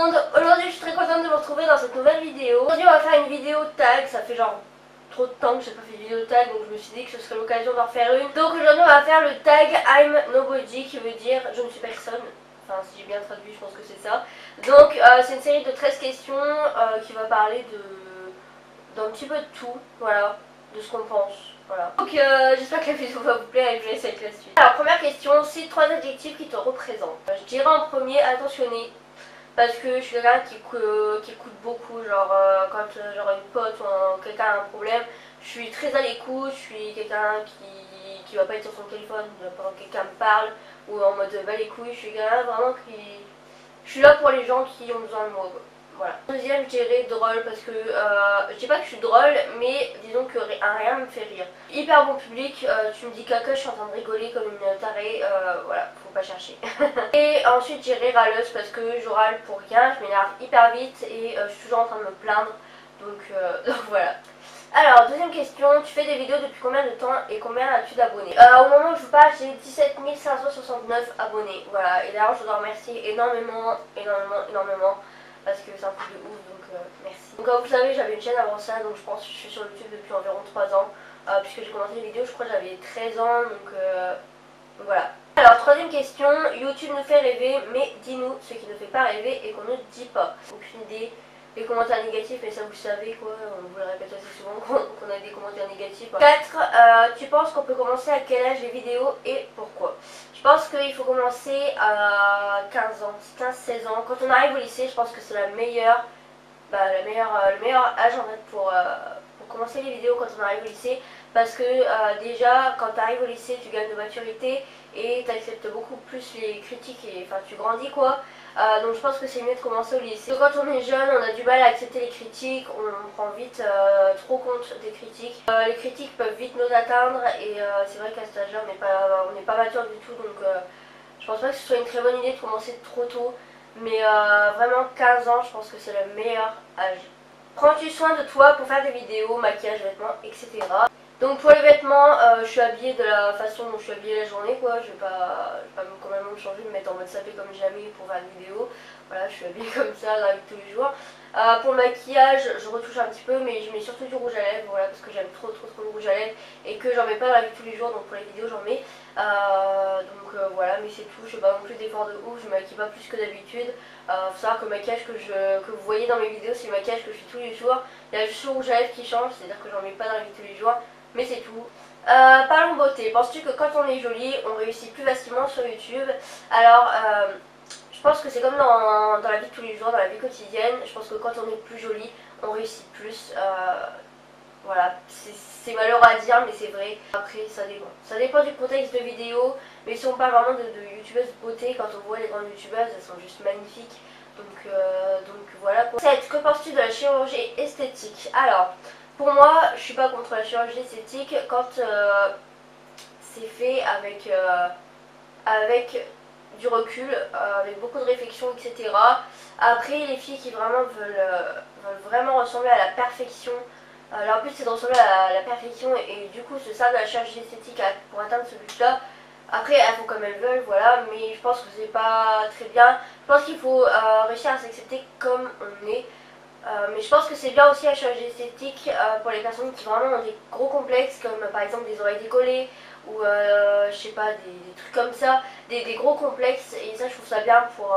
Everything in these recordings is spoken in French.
monde, aujourd'hui je suis très contente de vous retrouver dans cette nouvelle vidéo. Aujourd'hui on va faire une vidéo tag, ça fait genre trop de temps que j'ai pas fait de vidéo tag, donc je me suis dit que ce serait l'occasion d'en faire une. Donc aujourd'hui on va faire le tag I'm nobody, qui veut dire je ne suis personne. Enfin si j'ai bien traduit je pense que c'est ça. Donc c'est une série de 13 questions qui va parler d'un petit peu de tout, voilà, de ce qu'on pense. Voilà. Donc j'espère que la vidéo va vous plaire et que je vais essayer de la suite. Alors première question, cite 3 adjectifs qui te représentent. Je dirais en premier attentionné, parce que je suis quelqu'un qui écoute beaucoup, genre quand genre une pote ou quelqu'un a un problème, je suis très à l'écoute, je suis quelqu'un qui va pas être sur son téléphone pendant que quelqu'un me parle, ou en mode bah les couilles, je suis quelqu'un vraiment qui... Je suis là pour les gens qui ont besoin de moi. Voilà. Deuxième, je dirais drôle parce que je dis pas que je suis drôle, mais disons que rien me fait rire. Hyper bon public, tu me dis caca, je suis en train de rigoler comme une tarée, voilà, faut pas chercher. Et ensuite, je dirais râleuse parce que je râle pour rien, je m'énerve hyper vite et je suis toujours en train de me plaindre, donc voilà. Alors, deuxième question, tu fais des vidéos depuis combien de temps et combien as-tu d'abonnés? Au moment où je vous parle, j'ai 17 569 abonnés, voilà, et d'ailleurs je dois remercier énormément, parce que c'est un truc de ouf, donc merci. Donc comme vous savez, j'avais une chaîne avant ça, donc je pense que je suis sur YouTube depuis environ 3 ans, puisque j'ai commencé les vidéos, je crois que j'avais 13 ans, donc voilà. Alors troisième question, YouTube nous fait rêver, mais dis-nous ce qui ne fait pas rêver et qu'on ne dit pas. Aucune idée. Les commentaires négatifs, mais ça vous savez quoi, on vous le répète assez souvent qu'on a des commentaires négatifs. 4. Tu penses qu'on peut commencer à quel âge les vidéos et pourquoi? Je pense qu'il faut commencer à 15 ans, 15-16 ans. Quand on arrive au lycée, je pense que c'est le meilleur âge en fait pour commencer les vidéos quand on arrive au lycée. Parce que déjà, quand tu arrives au lycée, tu gagnes de maturité et tu acceptes beaucoup plus les critiques et enfin tu grandis quoi. Donc je pense que c'est mieux de commencer au lycée. Donc quand on est jeune, on a du mal à accepter les critiques, on prend vite trop compte des critiques. Les critiques peuvent vite nous atteindre et c'est vrai qu'à cet âge-là, on n'est pas mature du tout. Donc je pense pas que ce soit une très bonne idée de commencer trop tôt. Mais vraiment 15 ans, je pense que c'est le meilleur âge. Prends-tu soin de toi pour faire des vidéos, maquillage, vêtements, etc. Donc pour les vêtements, je suis habillée de la façon dont je suis habillée la journée quoi. Je vais pas complètement me changer, me mettre en mode sapé comme jamais pour faire une vidéo. Voilà, je suis habillée comme ça dans la vie de tous les jours. Pour le maquillage, je retouche un petit peu, mais je mets surtout du rouge à lèvres, voilà, parce que j'aime trop le rouge à lèvres et que j'en mets pas dans la vie de tous les jours, donc pour les vidéos j'en mets. Voilà, mais c'est tout, je fais pas non plus d'efforts de ouf, je me maquille pas plus que d'habitude. Faut savoir que le maquillage que vous voyez dans mes vidéos, c'est le maquillage que je fais tous les jours. Il y a juste le rouge à lèvres qui change, c'est-à-dire que j'en mets pas dans la vie de tous les jours. Mais c'est tout. Parlons beauté. Penses-tu que quand on est jolie, on réussit plus facilement sur YouTube? Alors, je pense que c'est comme dans la vie de tous les jours, dans la vie quotidienne. Je pense que quand on est plus jolie, on réussit plus. Voilà, c'est malheureux à dire, mais c'est vrai. Après, ça dépend. Ça dépend du contexte de vidéo. Mais si on parle vraiment de youtubeuses beauté, quand on voit les grandes youtubeuses, elles sont juste magnifiques. Donc voilà. 7. Que penses-tu de la chirurgie esthétique? Alors... Pour moi, je suis pas contre la chirurgie esthétique quand c'est fait avec du recul, avec beaucoup de réflexion, etc. Après, les filles qui vraiment veulent vraiment ressembler à la perfection, leur but c'est de ressembler à la perfection et du coup se servent de la chirurgie esthétique pour atteindre ce but-là. Après, elles font comme elles veulent, voilà, mais je pense que c'est pas très bien. Je pense qu'il faut réussir à s'accepter comme on est. Mais je pense que c'est bien aussi la chirurgie esthétique pour les personnes qui vraiment ont des gros complexes comme par exemple des oreilles décollées ou je sais pas des trucs comme ça, des gros complexes et ça je trouve ça bien pour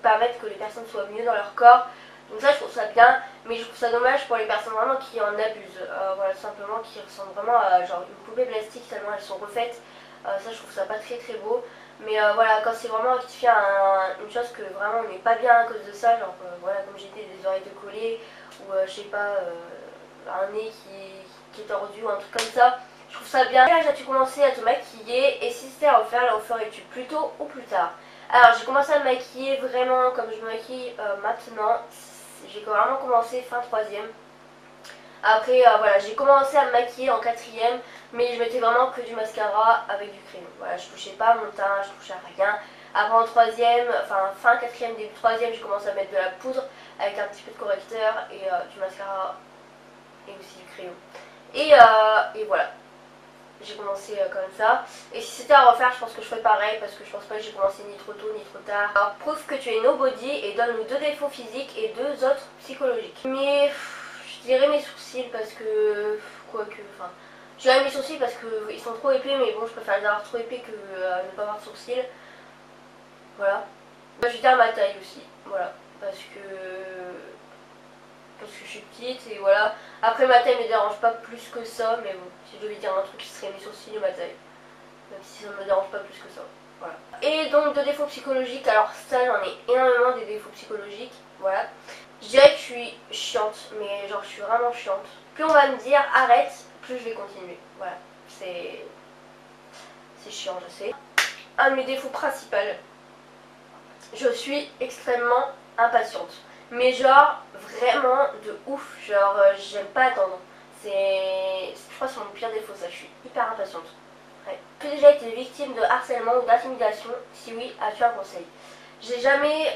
permettre que les personnes soient mieux dans leur corps. Donc ça je trouve ça bien, mais je trouve ça dommage pour les personnes vraiment qui en abusent, voilà tout simplement qui ressemblent vraiment à genre une poupée plastique tellement elles sont refaites. Ça je trouve ça pas très bon. Mais voilà, quand c'est vraiment rectifier une chose que vraiment on n'est pas bien à cause de ça, genre voilà, comme j'ai dit, des oreilles décollées ou je sais pas, un nez qui est tordu ou un truc comme ça, je trouve ça bien. Quel âge as-tu commencé à te maquiller et si c'était à refaire, le ferais-tu plus tôt ou plus tard? Alors j'ai commencé à me maquiller vraiment comme je me maquille maintenant, j'ai vraiment commencé fin 3ème. Après voilà, j'ai commencé à me maquiller en 4ème, mais je mettais vraiment que du mascara avec du crayon. Voilà, je touchais pas mon teint, je touchais à rien. Après en 3ème, enfin fin 4ème, début 3ème, j'ai commencé à mettre de la poudre avec un petit peu de correcteur et du mascara et aussi du crayon. Et voilà. j'ai commencé comme ça. Et si c'était à refaire, je pense que je ferais pareil parce que je pense pas que j'ai commencé ni trop tôt ni trop tard. Alors prouve que tu es nobody et donne-nous 2 défauts physiques et 2 autres psychologiques. Mais je dirais mes sourcils parce que quoique, enfin, je dirais mes sourcils parce que ils sont trop épais, mais bon, je préfère les avoir trop épais que ne pas avoir de sourcils. Voilà. Je vais dire ma taille aussi, voilà, parce que je suis petite et voilà. Après ma taille me dérange pas plus que ça, mais bon, si je devais dire un truc qui serait mes sourcils et ma taille. Même si ça ne me dérange pas plus que ça. Voilà. Et donc de défauts psychologiques, alors ça j'en ai énormément des défauts psychologiques, voilà. Je dirais que je suis chiante, mais genre je suis vraiment chiante. Plus on va me dire arrête, plus je vais continuer. Voilà, c'est chiant, je sais. Un de mes défauts principaux, je suis extrêmement impatiente. Mais genre vraiment de ouf, genre j'aime pas attendre. Je crois que c'est mon pire défaut ça, je suis hyper impatiente. Ouais. As-tu déjà été victime de harcèlement ou d'intimidation? Si oui, as-tu un conseil? J'ai jamais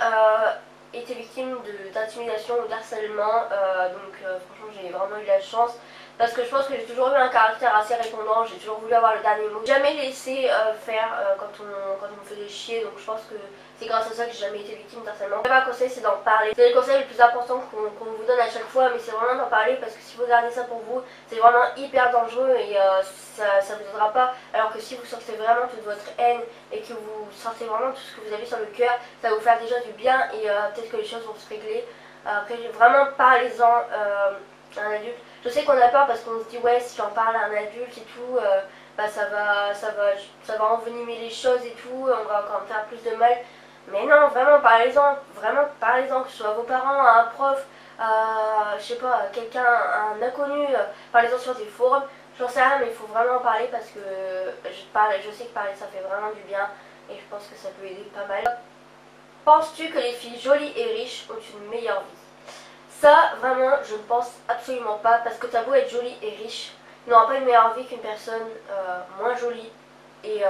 été victime d'intimidation ou d'harcèlement, donc franchement j'ai vraiment eu la chance. Parce que je pense que j'ai toujours eu un caractère assez répondant, j'ai toujours voulu avoir le dernier mot. Jamais laissé faire quand on me faisait chier, donc je pense que c'est grâce à ça que j'ai jamais été victime d'harcèlement. Un conseil, c'est d'en parler. C'est le conseil le plus important qu'on vous donne à chaque fois, mais c'est vraiment d'en parler parce que si vous gardez ça pour vous, c'est vraiment hyper dangereux et ça vous aidera pas. Alors que si vous sortez vraiment toute votre haine et que vous sortez vraiment tout ce que vous avez sur le cœur, ça va vous faire déjà du bien et peut-être que les choses vont se régler. Après, vraiment parlez-en à un adulte. Je sais qu'on a peur parce qu'on se dit ouais, si j'en parle à un adulte et tout, bah ça va envenimer les choses et tout, on va encore me faire plus de mal. Mais non, vraiment parlez-en, que ce soit à vos parents, à un prof, à, je sais pas, quelqu'un, un inconnu, parlez-en sur des forums, j'en sais rien, mais il faut vraiment en parler parce que je sais que parler ça fait vraiment du bien et je pense que ça peut aider pas mal. Penses-tu que les filles jolies et riches ont une meilleure vie? Ça, vraiment, je ne pense absolument pas, parce que t'as beau être jolie et riche, tu n'auras pas une meilleure vie qu'une personne moins jolie et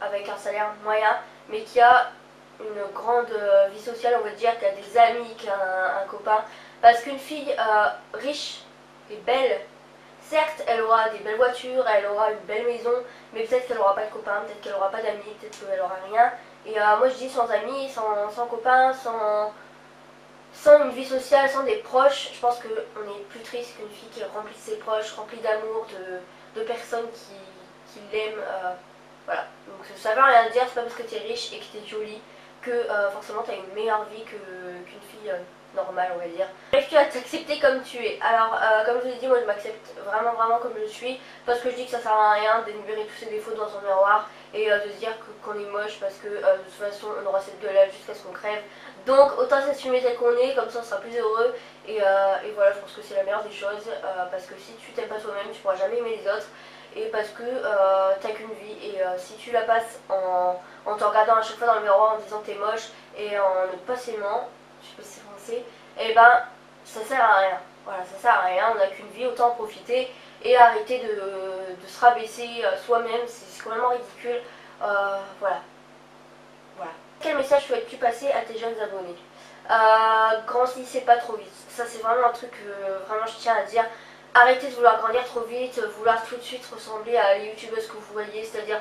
avec un salaire moyen, mais qui a une grande vie sociale, on va dire, qui a des amis, qui a un copain. Parce qu'une fille riche et belle, certes, elle aura des belles voitures, elle aura une belle maison, mais peut-être qu'elle n'aura pas de copain, peut-être qu'elle n'aura pas d'amis, peut-être qu'elle n'aura rien. Et moi, je dis sans amis, sans copains, sans une vie sociale, sans des proches, je pense qu'on est plus triste qu'une fille qui est remplie de ses proches, remplie d'amour, de personnes qui l'aiment. Voilà. Donc ça veut rien dire, c'est pas parce que tu es riche et que tu es jolie que forcément tu as une meilleure vie qu'une fille normale, on va dire. Arrives-tu à t'accepter comme tu es? Alors, comme je vous ai dit, moi je m'accepte vraiment comme je suis, parce que je dis que ça sert à rien d'énumérer tous ses défauts dans son miroir et de se dire qu'on est moche parce que de toute façon on aura cette gueule-là jusqu'à ce qu'on crève. Donc autant s'assumer tel qu'on est, comme ça on sera plus heureux et voilà, je pense que c'est la meilleure des choses parce que si tu t'aimes pas toi-même, tu pourras jamais aimer les autres et parce que t'as qu'une vie et si tu la passes en te regardant à chaque fois dans le miroir en disant que t'es moche et en ne pas s'aimant, je sais pas si c'est français, et ben ça sert à rien. Voilà, ça sert à rien, on n'a qu'une vie, autant en profiter et arrêter de se rabaisser soi-même, c'est complètement ridicule. Voilà. Quel message souhaites-tu passer à tes jeunes abonnés? Grandissez pas trop vite. Ça c'est vraiment un truc que vraiment je tiens à dire. Arrêtez de vouloir grandir trop vite, vouloir tout de suite ressembler à les youtubeuses que vous voyez, c'est-à-dire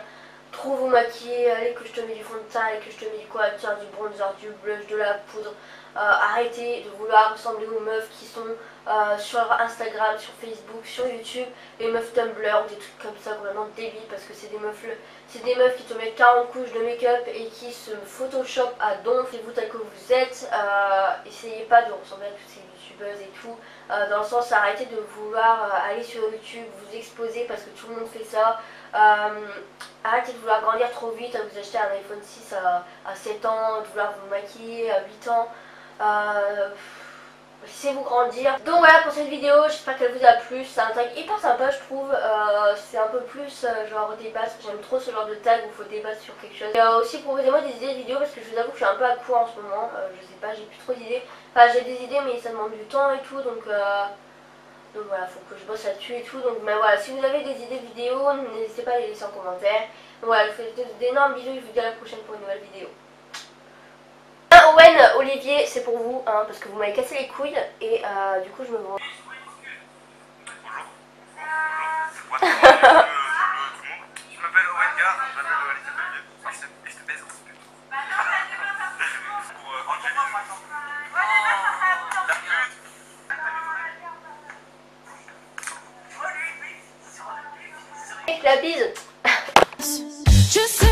trop vous maquiller, allez que je te mets du fond de teint, allez que je te mets du correcteur, du bronzer, du blush, de la poudre. Arrêtez de vouloir ressembler aux meufs qui sont sur Instagram, sur Facebook, sur YouTube, les meufs Tumblr ou des trucs comme ça vraiment débiles parce que c'est des meufs qui te mettent 40 couches de make-up et qui se photoshop à donf et vous tel que vous êtes. Essayez pas de ressembler à toutes ces youtubeuses et tout, dans le sens arrêtez de vouloir aller sur YouTube, vous exposer parce que tout le monde fait ça. Arrêtez de vouloir grandir trop vite, à vous acheter un iPhone 6 à 7 ans, de vouloir vous maquiller à 8 ans. Laissez-vous grandir. Donc voilà pour cette vidéo, j'espère qu'elle vous a plu. C'est un tag hyper sympa je trouve. C'est un peu plus genre débat. J'aime trop ce genre de tag où il faut débattre sur quelque chose. Et aussi proposez-moi des idées de vidéos parce que je vous avoue que je suis un peu à court en ce moment. Je sais pas, j'ai plus trop d'idées. Enfin j'ai des idées mais ça demande du temps et tout donc voilà, faut que je bosse là-dessus et tout. Donc voilà, si vous avez des idées de vidéos, n'hésitez pas à les laisser en commentaire. Donc voilà, je vous fais d'énormes bisous et je vous dis à la prochaine pour une nouvelle vidéo. Owen, Olivier, c'est pour vous, hein, parce que vous m'avez cassé les couilles et du coup je me vends. Je m'appelle Owen Gard, je m'appelle Owen Gard. Et je te baise. Pour Angelina. La pute. La bise.